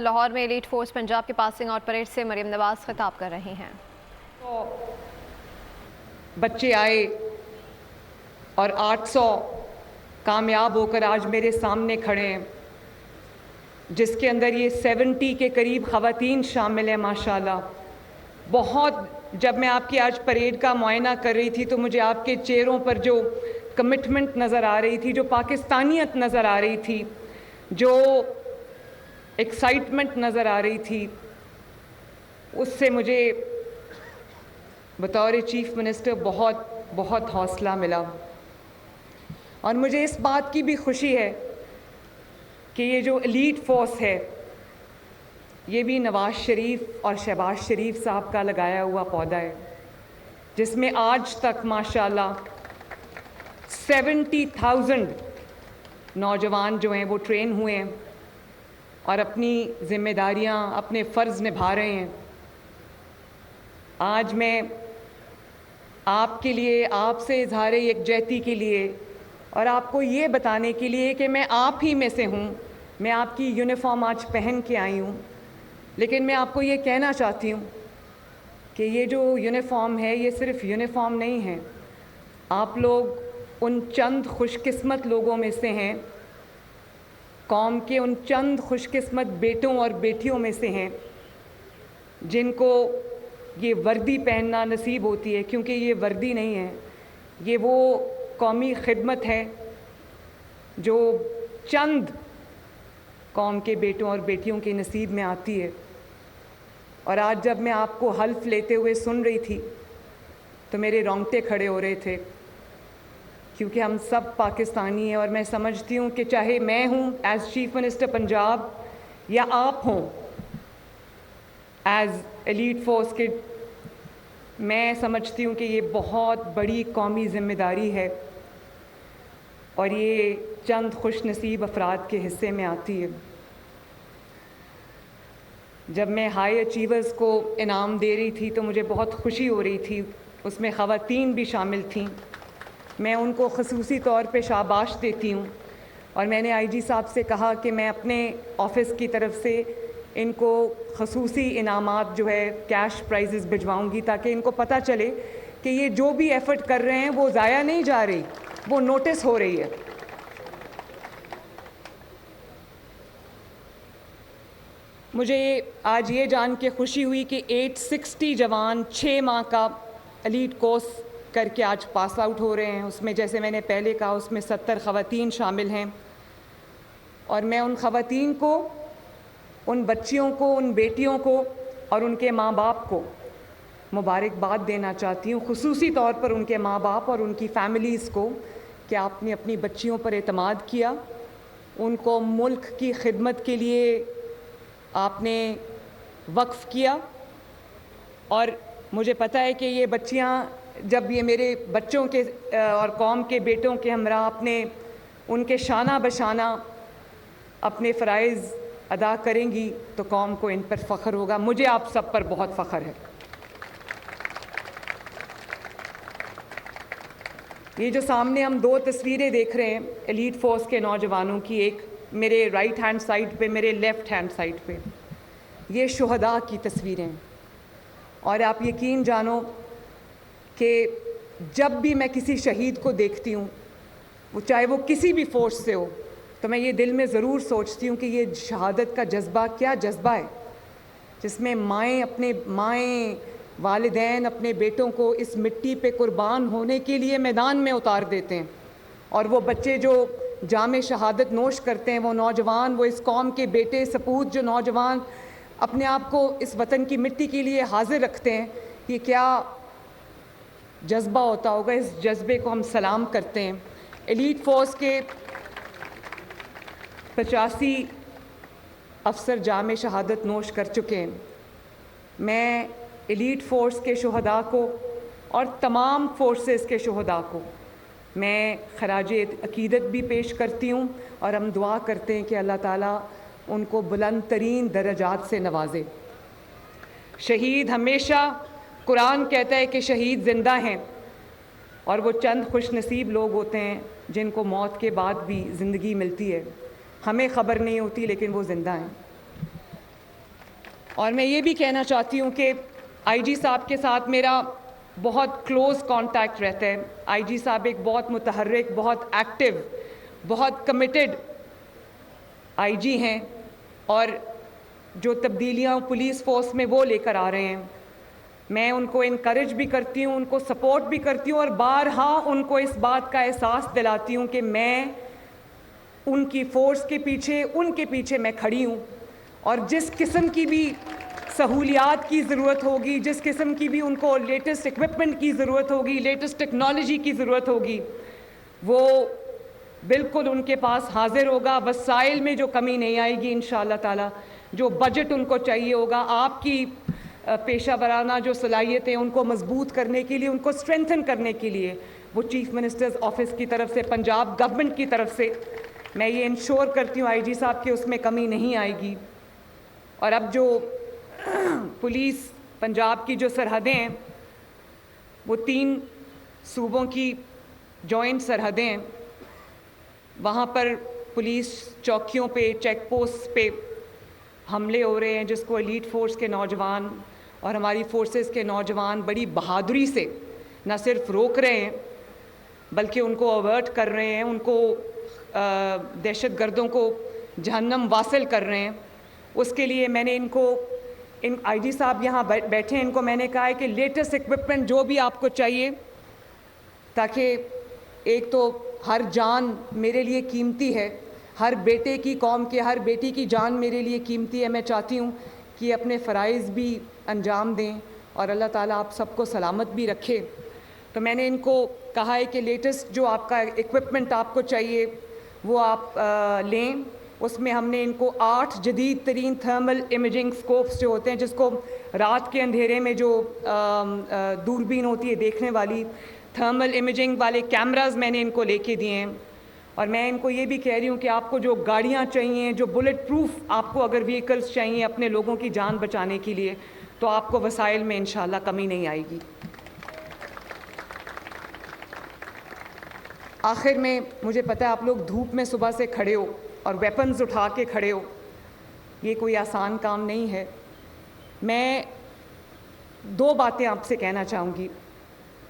لاہور میں elite force Punjab کی passing out parade سے مریم نواز خطاب کر رہی ہیں. بچے آئے اور 800 کامیاب ہو کر آج میرے سامنے کھڑے ہیں، جس کے اندر یہ 70 کے قریب خواتین شامل ہیں. ماشاءاللہ بہت، جب میں آپ کی آج پریڈ کا معائنہ کر رہی تھی تو مجھے آپ کے چہروں پر جو کمٹمنٹ نظر آ رہی تھی، جو پاکستانیت نظر آ رہی تھی، جو ایکسائٹمنٹ نظر آ رہی تھی، اس سے مجھے بطور چیف منسٹر بہت بہت حوصلہ ملا. اور مجھے اس بات کی بھی خوشی ہے کہ یہ جو ایلیٹ فورس ہے یہ بھی نواز شریف اور شہباز شریف صاحب کا لگایا ہوا پودا ہے، جس میں آج تک ماشاءاللہ 70,000 نوجوان جو ہیں وہ ٹرین ہوئے ہیں اور اپنی ذمہ داریاں، اپنے فرض نبھا رہے ہیں. آج میں آپ کے لیے، آپ سے اظہار یکجہتی کے لیے اور آپ کو یہ بتانے کے لیے کہ میں آپ ہی میں سے ہوں، میں آپ کی یونیفارم آج پہن کے آئی ہوں، لیکن میں آپ کو یہ کہنا چاہتی ہوں کہ یہ جو یونیفارم ہے یہ صرف یونیفارم نہیں ہے. آپ لوگ ان چند خوش قسمت لوگوں میں سے ہیں، قوم کے ان چند خوش قسمت بیٹوں اور بیٹیوں میں سے ہیں جن کو یہ وردی پہننا نصیب ہوتی ہے. کیونکہ یہ وردی نہیں ہے، یہ وہ قومی خدمت ہے جو چند قوم کے بیٹوں اور بیٹیوں کے نصیب میں آتی ہے. اور آج جب میں آپ کو حلف لیتے ہوئے سن رہی تھی تو میرے رونگٹے کھڑے ہو رہے تھے، کیونکہ ہم سب پاکستانی ہیں. اور میں سمجھتی ہوں کہ چاہے میں ہوں ایز چیف منسٹر پنجاب یا آپ ہوں ایز ایلیٹ فورس کے، میں سمجھتی ہوں کہ یہ بہت بڑی قومی ذمہ داری ہے اور یہ چند خوش نصیب افراد کے حصے میں آتی ہے. جب میں ہائی اچیورز کو انعام دے رہی تھی تو مجھے بہت خوشی ہو رہی تھی، اس میں خواتین بھی شامل تھیں. میں ان کو خصوصی طور پہ شاباش دیتی ہوں اور میں نے آئی جی صاحب سے کہا کہ میں اپنے آفس کی طرف سے ان کو خصوصی انعامات جو ہے کیش پرائزز بھجواؤں گی، تاکہ ان کو پتہ چلے کہ یہ جو بھی ایفرٹ کر رہے ہیں وہ ضائع نہیں جا رہی، وہ نوٹس ہو رہی ہے. مجھے آج یہ جان کے خوشی ہوئی کہ 860 جوان 6 ماہ کا ایلیٹ کورس کر کے آج پاس آؤٹ ہو رہے ہیں. اس میں جیسے میں نے پہلے کہا اس میں 70 خواتین شامل ہیں. اور میں ان خواتین کو، ان بچیوں کو، ان بیٹیوں کو اور ان کے ماں باپ کو مبارکباد دینا چاہتی ہوں، خصوصی طور پر ان کے ماں باپ اور ان کی فیملیز کو، کہ آپ نے اپنی بچیوں پر اعتماد کیا، ان کو ملک کی خدمت کے لیے آپ نے وقف کیا. اور مجھے پتہ ہے کہ یہ بچیاں جب یہ میرے بچوں کے اور قوم کے بیٹوں کے ہمراہ اپنے ان کے شانہ بشانہ اپنے فرائض ادا کریں گی تو قوم کو ان پر فخر ہوگا. مجھے آپ سب پر بہت فخر ہے. یہ جو سامنے ہم 2 تصویریں دیکھ رہے ہیں ایلیٹ فورس کے نوجوانوں کی، ایک میرے رائٹ ہینڈ سائڈ پہ، میرے لیفٹ ہینڈ سائڈ پہ، یہ شہداء کی تصویریں ہیں. اور آپ یقین جانو کہ جب بھی میں کسی شہید کو دیکھتی ہوں، وہ چاہے وہ کسی بھی فورس سے ہو، تو میں یہ دل میں ضرور سوچتی ہوں کہ یہ شہادت کا جذبہ کیا جذبہ ہے، جس میں مائیں والدین اپنے بیٹوں کو اس مٹی پہ قربان ہونے کے لیے میدان میں اتار دیتے ہیں. اور وہ بچے جو جام شہادت نوش کرتے ہیں، وہ نوجوان، وہ اس قوم کے بیٹے سپوت جو نوجوان اپنے آپ کو اس وطن کی مٹی کے لیے حاضر رکھتے ہیں، یہ کیا جذبہ ہوتا ہوگا. اس جذبے کو ہم سلام کرتے ہیں. ایلیٹ فورس کے 85 افسر جام شہادت نوش کر چکے ہیں. میں ایلیٹ فورس کے شہداء کو اور تمام فورسز کے شہداء کو میں خراج عقیدت بھی پیش کرتی ہوں، اور ہم دعا کرتے ہیں کہ اللہ تعالیٰ ان کو بلند ترین درجات سے نوازے. شہید ہمیشہ، قرآن کہتا ہے کہ شہید زندہ ہیں، اور وہ چند خوش نصیب لوگ ہوتے ہیں جن کو موت کے بعد بھی زندگی ملتی ہے. ہمیں خبر نہیں ہوتی لیکن وہ زندہ ہیں. اور میں یہ بھی کہنا چاہتی ہوں کہ آئی جی صاحب کے ساتھ میرا بہت کلوز کانٹیکٹ رہتا ہے. آئی جی صاحب ایک بہت متحرک، بہت ایکٹیو، بہت کمیٹڈ آئی جی ہیں، اور جو تبدیلیاں پولیس فورس میں وہ لے کر آ رہے ہیں، میں ان کو انکریج بھی کرتی ہوں، ان کو سپورٹ بھی کرتی ہوں، اور بارہا ان کو اس بات کا احساس دلاتی ہوں کہ میں ان کی فورس کے پیچھے، ان کے پیچھے میں کھڑی ہوں، اور جس قسم کی بھی سہولیات کی ضرورت ہوگی، جس قسم کی بھی ان کو لیٹسٹ اکوپمنٹ کی ضرورت ہوگی، لیٹسٹ ٹیکنالوجی کی ضرورت ہوگی، وہ بالکل ان کے پاس حاضر ہوگا. وسائل میں جو کمی نہیں آئے گی انشاءاللہ تعالی. جو بجٹ ان کو چاہیے ہوگا، آپ کی پیشہ ورانہ جو صلاحیتیں ان کو مضبوط کرنے کے لیے، ان کو اسٹرینتھن کرنے کے لیے، وہ چیف منسٹرز آفس کی طرف سے، پنجاب گورنمنٹ کی طرف سے میں یہ انشور کرتی ہوں آئی جی صاحب کہ اس میں کمی نہیں آئے گی. اور اب جو پولیس پنجاب کی جو سرحدیں ہیں، وہ 3 صوبوں کی جوائنٹ سرحدیں ہیں. وہاں پر پولیس چوکیوں پہ، چیک پوسٹ پہ حملے ہو رہے ہیں، جس کو ایلیٹ فورس کے نوجوان اور ہماری فورسز کے نوجوان بڑی بہادری سے نہ صرف روک رہے ہیں بلکہ ان کو اوورٹ کر رہے ہیں، ان کو دہشت گردوں کو جہنم واصل کر رہے ہیں. اس کے لیے میں نے ان آئی جی صاحب یہاں بیٹھے ہیں، ان کو میں نے کہا ہے کہ لیٹسٹ اکوپمنٹ جو بھی آپ کو چاہیے، تاکہ ایک تو ہر جان میرے لیے قیمتی ہے، ہر بیٹے کی، قوم کے ہر بیٹی کی جان میرے لیے قیمتی ہے. میں چاہتی ہوں کہ اپنے فرائض بھی انجام دیں اور اللہ تعالیٰ آپ سب کو سلامت بھی رکھے. تو میں نے ان کو کہا ہے کہ لیٹسٹ جو آپ کا اکوپمنٹ آپ کو چاہیے وہ آپ لیں. اس میں ہم نے ان کو 8 جدید ترین تھرمل امیجنگ سکوپس جو ہوتے ہیں، جس کو رات کے اندھیرے میں جو دوربین ہوتی ہے دیکھنے والی، تھرمل امیجنگ والے کیمراز میں نے ان کو لے کے دیے ہیں. اور میں ان کو یہ بھی کہہ رہی ہوں کہ آپ کو جو گاڑیاں چاہیے، جو بلٹ پروف آپ کو اگر وہیکلس چاہیے اپنے لوگوں کی جان بچانے کے لیے، تو آپ کو وسائل میں انشاءاللہ کمی نہیں آئے گی. آخر میں مجھے پتہ ہے آپ لوگ دھوپ میں صبح سے کھڑے ہو اور ویپنز اٹھا کے کھڑے ہو، یہ کوئی آسان کام نہیں ہے. میں 2 باتیں آپ سے کہنا چاہوں گی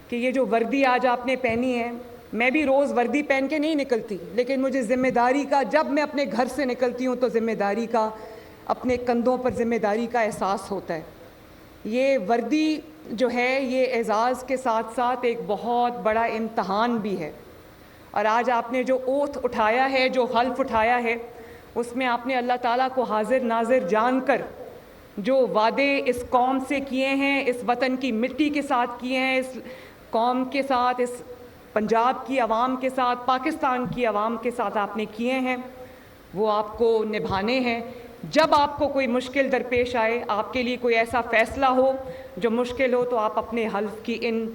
کہ یہ جو وردی آج آپ نے پہنی ہے، میں بھی روز وردی پہن کے نہیں نکلتی، لیکن مجھے ذمہ داری کا، جب میں اپنے گھر سے نکلتی ہوں تو ذمہ داری کا، اپنے کندھوں پر ذمہ داری کا احساس ہوتا ہے. یہ وردی جو ہے یہ اعزاز کے ساتھ ساتھ ایک بہت بڑا امتحان بھی ہے. اور آج آپ نے جو اوتھ اٹھایا ہے، جو حلف اٹھایا ہے، اس میں آپ نے اللہ تعالیٰ کو حاضر ناظر جان کر جو وعدے اس قوم سے کیے ہیں، اس وطن کی مٹی کے ساتھ کیے ہیں، اس قوم کے ساتھ، اس پنجاب کی عوام کے ساتھ، پاکستان کی عوام کے ساتھ آپ نے کیے ہیں، وہ آپ کو نبھانے ہیں. جب آپ کو کوئی مشکل درپیش آئے، آپ کے لیے کوئی ایسا فیصلہ ہو جو مشکل ہو، تو آپ اپنے حلف کی ان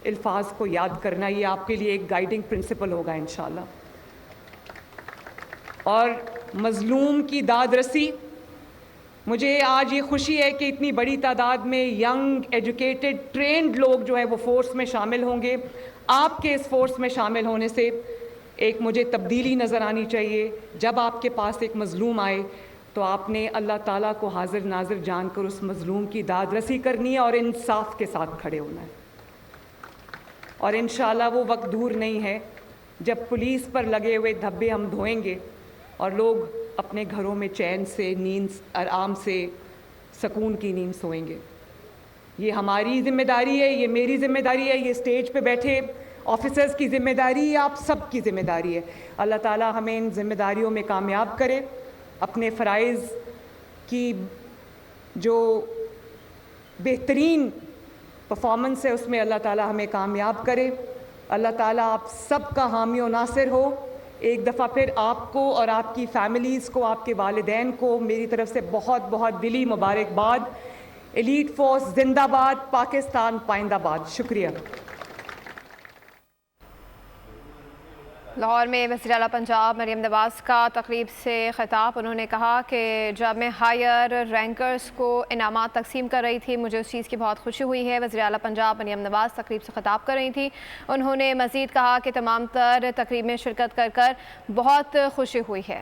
الفاظ کو یاد کرنا، یہ آپ کے لیے ایک گائیڈنگ پرنسپل ہوگا انشاءاللہ. اور مظلوم کی داد رسی، مجھے آج یہ خوشی ہے کہ اتنی بڑی تعداد میں ینگ، ایجوکیٹڈ، ٹرینڈ لوگ جو ہے وہ فورس میں شامل ہوں گے. آپ کے اس فورس میں شامل ہونے سے ایک مجھے تبدیلی نظر آنی چاہیے. جب آپ کے پاس ایک مظلوم آئے تو آپ نے اللہ تعالیٰ کو حاضر ناظر جان کر اس مظلوم کی داد رسی کرنی ہے اور انصاف کے ساتھ کھڑے ہونا ہے. اور انشاءاللہ وہ وقت دور نہیں ہے جب پولیس پر لگے ہوئے دھبے ہم دھوئیں گے اور لوگ اپنے گھروں میں چین سے، نیند آرام سے، سکون کی نیند سوئیں گے. یہ ہماری ذمہ داری ہے، یہ میری ذمہ داری ہے، یہ اسٹیج پہ بیٹھے آفیسرز کی ذمہ داری ہے، آپ سب کی ذمہ داری ہے. اللہ تعالیٰ ہمیں ان ذمہ داریوں میں کامیاب کرے. اپنے فرائض کی جو بہترین پرفارمنس ہے اس میں اللہ تعالیٰ ہمیں کامیاب کرے. اللہ تعالیٰ آپ سب کا حامی و ناصر ہو. ایک دفعہ پھر آپ کو اور آپ کی فیملیز کو، آپ کے والدین کو میری طرف سے بہت بہت دلی مبارکباد. ایلیٹ فورس زندہ باد، پاکستان پائندہ باد. شکریہ. لاہور میں وزیر اعلیٰ پنجاب مریم نواز کا تقریب سے خطاب. انہوں نے کہا کہ جب میں ہائر رینکرز کو انعامات تقسیم کر رہی تھی مجھے اس چیز کی بہت خوشی ہوئی ہے. وزیر اعلیٰ پنجاب مریم نواز تقریب سے خطاب کر رہی تھی. انہوں نے مزید کہا کہ تمام تر تقریب میں شرکت کر بہت خوشی ہوئی ہے.